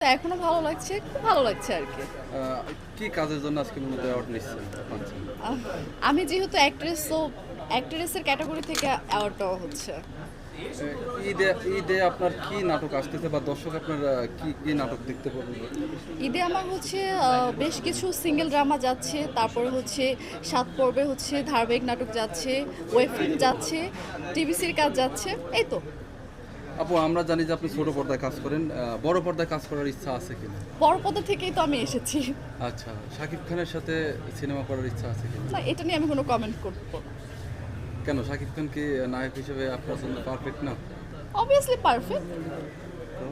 তো এখনো ভালো লাগছে, খুব ভালো লাগছে আরকি। কি কাজের জন্য আজকে মূলত অ্যাওয়ার্ড নিচ্ছেন? পাচ্ছেন? আহ আমি যেহেতু অ্যাক্ট্রেস, তো অ্যাক্ট্রেসের ক্যাটাগরি থেকে অ্যাওয়ার্ড দেওয়া হচ্ছে। এ ঈদে ঈদে আপনার কি নাটক আসতেছে বা দর্শক আপনার কি নাটক দেখতে পারবেন? ঈদে আমার হচ্ছে বেশ কিছু সিঙ্গেল ড্রামা যাচ্ছে, তারপরে হচ্ছে ৭ পর্বে হচ্ছে ধারাবাহিক নাটক যাচ্ছে, ওয়েব ফিল্ম যাচ্ছে, টিভিসির কাজ যাচ্ছে, এই তো। আপু আমরা জানি যে আপনি ছোট পর্দায় কাজ করেন। বড় পর্দায় কাজ করার ইচ্ছা আছে কিনা? বড় পদে থেকেই তো আমি এসেছি। আচ্ছা, শাকিব খানের সাথে সিনেমা করার ইচ্ছা আছে কিনা? না, এটা নিয়ে আমি কোনো কমেন্ট করব না। কেন শাকিব খান কি নায়ক হিসেবে আপনার জন্য পারফেক্ট না? Obviously perfect. তো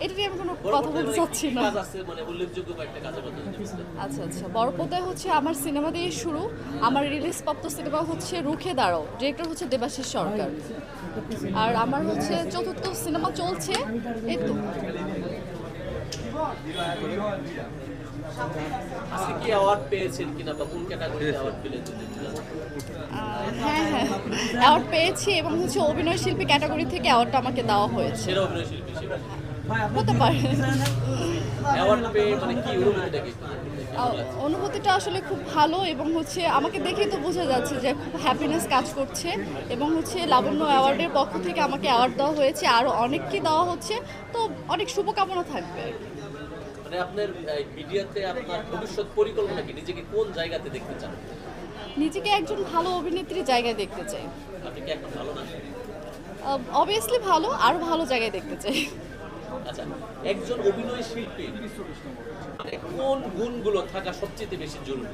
এটা নিয়ে আমি কোনো কথা বলতে চাচ্ছি না। কাজ আছে মানে উল্লেখযোগ্য কয়েকটা কাজের কথা যদি বলতেন। আচ্ছা আচ্ছা, বড় পর্দায় হচ্ছে আমার সিনেমা দিয়ে শুরু। আমার রিলিজপ্রাপ্ত সিনেমা হচ্ছে রুখে দাঁড়াও, ডিরেক্টর হচ্ছে দেবাশিস সরকার। আর আমার হচ্ছে চতুর্থ সিনেমা চলছে, এই তো। আজকে কি অ্যাওয়ার্ড পেয়েছেন কিনা বা কোন ক্যাটাগরিতে অ্যাওয়ার্ড পেলেন যদি একটু জানান। হ্যাঁ হ্যাঁ, অ্যাওয়ার্ড পেয়েছি এবং হচ্ছে অভিনয় শিল্পী ক্যাটাগরি থেকে অ্যাওয়ার্ডটা আমাকে দেওয়া হয়েছে। সেরা অভিনয় শিল্পী হিসেবে হতে পারে। অ্যাওয়ার্ড পেয়ে মানে কি অনুভূতিটা কি? অনুভূতিটা আসলে খুব ভালো এবং হচ্ছে আমাকে দেখেই তো বোঝা যাচ্ছে যে খুব হ্যাপিনেস কাজ করছে এবং হচ্ছে লাবণ্য অ্যাওয়ার্ডের পক্ষ থেকে আমাকে অ্যাওয়ার্ড দেওয়া হয়েছে, আরও অনেককে দেওয়া হচ্ছে, তো অনেক শুভকামনা থাকবে। মানে আপনার মিডিয়াতে আপনার ভবিষ্যৎ পরিকল্পনা কি? নিজেকে কোন জায়গাতে দেখতে চান? নিজেকে একজন ভালো অভিনেত্রীর জায়গায় দেখতে চাই। আপনি কি এখন ভালো না? অবভিয়াসলি ভালো, আরও ভালো জায়গায় দেখতে চাই। আচ্ছা, একজন অভিনয় শিল্পী মানে কোন গুণগুলো থাকা সবচেয়ে বেশি জরুরি?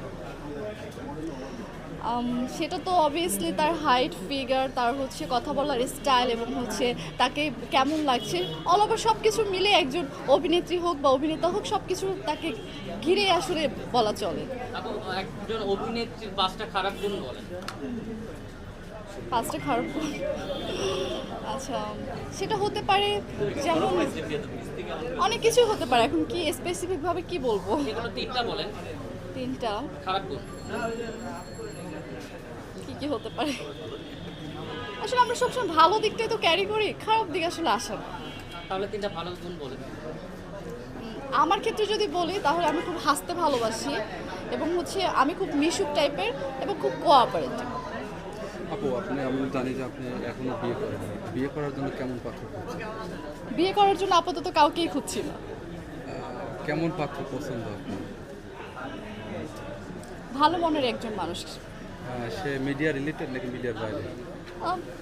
সেটা তো অবভিয়াসলি তার হাইট, ফিগার, তার হচ্ছে কথা বলার স্টাইল এবং হচ্ছে তাকে কেমন লাগছে, অল ওভার সব কিছু মিলে একজন অভিনেত্রী হোক বা অভিনেতা হোক, সব কিছু তাকে ঘিরে আসলে বলা চলে। আপু একজন অভিনেত্রীর 5টা খারাপ গুণ বলেন। ফার্স্টে খারাপ আচ্ছা, সেটা হতে পারে যেমন অনেক কিছু হতে পারে, এখন কি স্পেসিফিকভাবে কি বলবো। এগুলো 3টা বলেন 3টা খারাপ গুণ। কি কি হতে পারে? আসলে আমরা সবসময় ভালো দিকটাই তো ক্যারি করি, খারাপ দিক আসলে আসে না। তাহলে 3টা ভালো গুণ বলেন। আমার ক্ষেত্রে যদি বলি তাহলে আমি খুব হাসতে ভালোবাসি এবং হচ্ছে আমি খুব মিশুক টাইপের এবং খুব কোঅপারেটিভ। আপু আমি জানি যে আপনি এখনো বিয়ে করেন। বিয়ে করার জন্য কেমন পাত্র খুঁজছেন? বিয়ে করার জন্য আপাতত কাউকেই খুঁজছি না। কেমন পাত্র পছন্দ আপনার? ভালো মনের একজন মানুষ। সে মিডিয়া রিলেটেড নাকি মিডিয়ার বাইরে?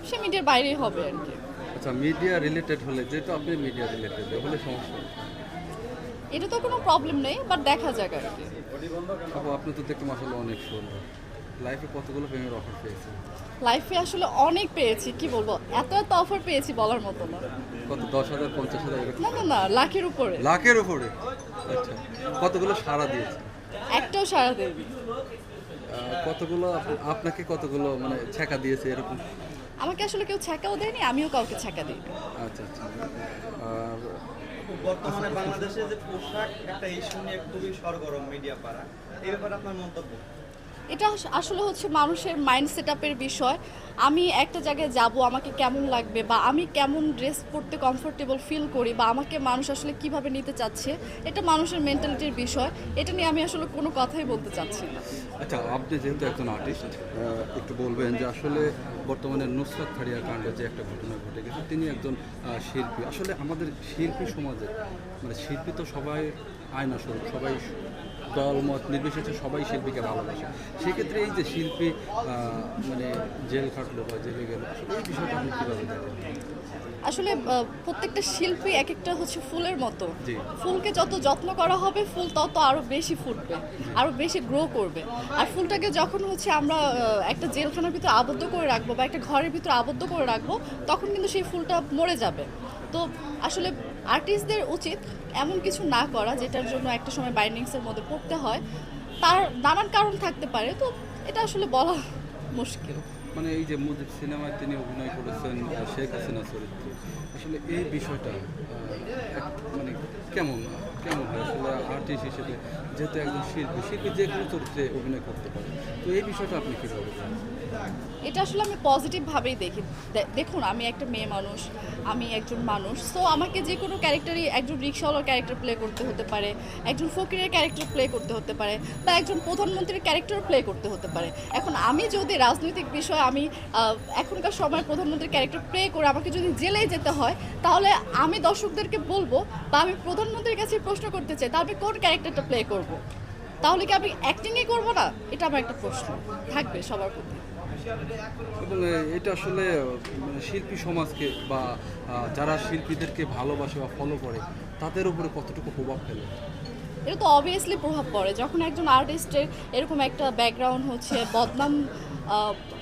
সে মিডিয়ার বাইরেই হবে আর কি। আচ্ছা, মিডিয়া রিলেটেড হলে, যেহেতু আপনি মিডিয়া রিলেটেড হলে সমস্যা নেই। এটা তো কোনো প্রবলেম নেই, বাট দেখা যাক আর কি। আপু আপনি তো দেখতে মাসাল্লাহ অনেক সুন্দর। লাইফে কতগুলো প্রেমের অফার পেয়েছেন? লাইফে আসলে অনেক পেয়েছি, কি বলবো, এত এত অফার পেয়েছি বলার মতো না। কত, 10,000, 50,000? না না না, লাখের উপরে। লাখের উপরে? আচ্ছা, কতগুলো সাড়া দিয়েছে? একটাও সারা দেয়নি। কতগুলো আপনাকে কতগুলো মানে ছ্যাঁকা দিয়েছে এরকম? আমাকে আসলে কেউ ছ্যাঁকাও দেয়নি, আমিও কাউকে ছ্যাঁকা দিইনি। আচ্ছা আচ্ছা। আর বর্তমানে বাংলাদেশে যে পোশাক একটা ইস্যু নিয়ে খুবই সরগরম মিডিয়া পাড়া, এই ব্যাপারে আপনার মন্তব্য? এটা আসলে হচ্ছে মানুষের মাইন্ড সেটআপের বিষয়। আমি একটা জায়গায় যাব, আমাকে কেমন লাগবে বা আমি কেমন ড্রেস পরতে কমফোর্টেবল ফিল করি বা আমাকে মানুষ আসলে কিভাবে নিতে চাচ্ছে, এটা মানুষের মেন্টালিটির বিষয়। এটা নিয়ে আমি আসলে কোনো কথাই বলতে চাচ্ছি না। আচ্ছা, আপনি যেহেতু একজন আর্টিস্ট, একটু বলবেন যে আসলে বর্তমানে নুসরাত ফারিয়া কাণ্ডে যে একটা ঘটনা ঘটে গেছে, তিনি একজন শিল্পী। আসলে আমাদের শিল্পী সমাজে মানে শিল্পী তো সবাই আয়না স্বরূপ, সবাই দল মত নির্বিশেষে সবাই শিল্পীকে ভালোবাসে। সেক্ষেত্রে এই যে শিল্পী মানে জেল খাটলো বা জেলে গেল, আসলে এই বিষয়টা আপনি কীভাবে দেখেন? আসলে প্রত্যেকটা শিল্পী এক একটা হচ্ছে ফুলের মতো। জি। ফুলকে যত যত্ন করা হবে ফুল তত আরো বেশি ফুটবে, আরো বেশি গ্রো করবে। আর ফুলটাকে যখন হচ্ছে আমরা একটা জেলখানার ভিতরে আবদ্ধ করে রাখবো বা একটা ঘরের ভিতরে আবদ্ধ করে রাখবো, তখন কিন্তু সেই ফুলটা মরে যাবে। তো আসলে আর্টিস্টদের উচিত এমন কিছু না করা যেটার জন্য একটা সময় বাইন্ডিংসের মধ্যে পড়তে হয়। তার নানান কারণ থাকতে পারে, তো এটা আসলে বলা মুশকিল। মানে এই যে মুজিব সিনেমায় তিনি অভিনয় করেছেন শেখ হাসিনা চরিত্রে, আসলে এই বিষয়টা মানে কেমন কেমন হয় আসলে আর্টিস্ট হিসেবে যেহেতু একজন শিল্পী যে কোনো চরিত্রে অভিনয় করতে পারে, তো এই বিষয়টা আপনি কীভাবে দেখেন? এটা আসলে আমি পজিটিভভাবেই দেখি। দেখুন, আমি একটা মেয়ে মানুষ, আমি একজন মানুষ, সো আমাকে যে কোনো ক্যারেক্টারই, একজন রিক্সাওয়ালার ক্যারেক্টার প্লে করতে হতে পারে, একজন ফকিরের ক্যারেক্টার প্লে করতে হতে পারে, বা একজন প্রধানমন্ত্রীর ক্যারেক্টার প্লে করতে হতে পারে। এখন আমি যদি রাজনৈতিক বিষয়ে আমি এখনকার সময় প্রধানমন্ত্রীর ক্যারেক্টার প্লে করে আমাকে যদি জেলে যেতে হয়, তাহলে আমি দর্শকদেরকে বলবো বা আমি প্রধানমন্ত্রীর কাছে প্রশ্ন করতে চাই, তা আমি কোন ক্যারেক্টারটা প্লে করব? তাহলে কি আমি অ্যাক্টিংই করবো না? এটা আমার একটা প্রশ্ন থাকবে সবার প্রতি। এবং এটা আসলে মানে শিল্পী সমাজকে বা যারা শিল্পীদেরকে ভালোবাসে বা ফলো করে তাদের উপরে কতটুকু প্রভাব ফেলে? এটা তো অবভিয়াসলি প্রভাব পড়ে। যখন একজন আর্টিস্টের এরকম একটা ব্যাকগ্রাউন্ড হচ্ছে বদনাম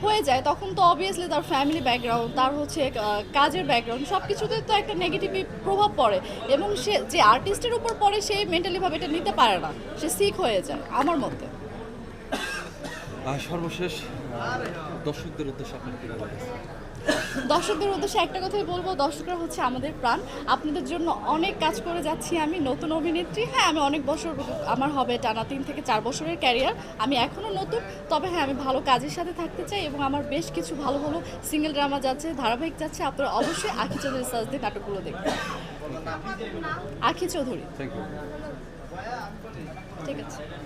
হয়ে যায়, তখন তো অবভিয়াসলি তার ফ্যামিলি ব্যাকগ্রাউন্ড, তার হচ্ছে কাজের ব্যাকগ্রাউন্ড, সব কিছুতে তো একটা নেগেটিভ প্রভাব পড়ে। এবং সে যে আর্টিস্টের উপর পড়ে, সে মেন্টালিভাবে এটা নিতে পারে না, সে সিক হয়ে যায় আমার মতে। সর্বশেষ দর্শকদের উদ্দেশ্যে আপনার কী বলা আছে? দর্শকদের উদ্দেশ্যে একটা কথাই বলবো, দর্শকরা হচ্ছে আমাদের প্রাণ। আপনাদের জন্য অনেক কাজ করে যাচ্ছি আমি, নতুন অভিনেত্রী। হ্যাঁ, আমি অনেক বছর, আমার হবে টানা 3 থেকে 4 বছরের ক্যারিয়ার। আমি এখনও নতুন, তবে হ্যাঁ, আমি ভালো কাজের সাথে থাকতে চাই এবং আমার বেশ কিছু ভালো ভালো সিঙ্গেল ড্রামা যাচ্ছে, ধারাবাহিক যাচ্ছে। আপনারা অবশ্যই আখি চৌধুরী সার্চ দিয়ে নাটকগুলো দেখবেন। আখি চৌধুরী, থ্যাংক ইউ। ঠিক আছে।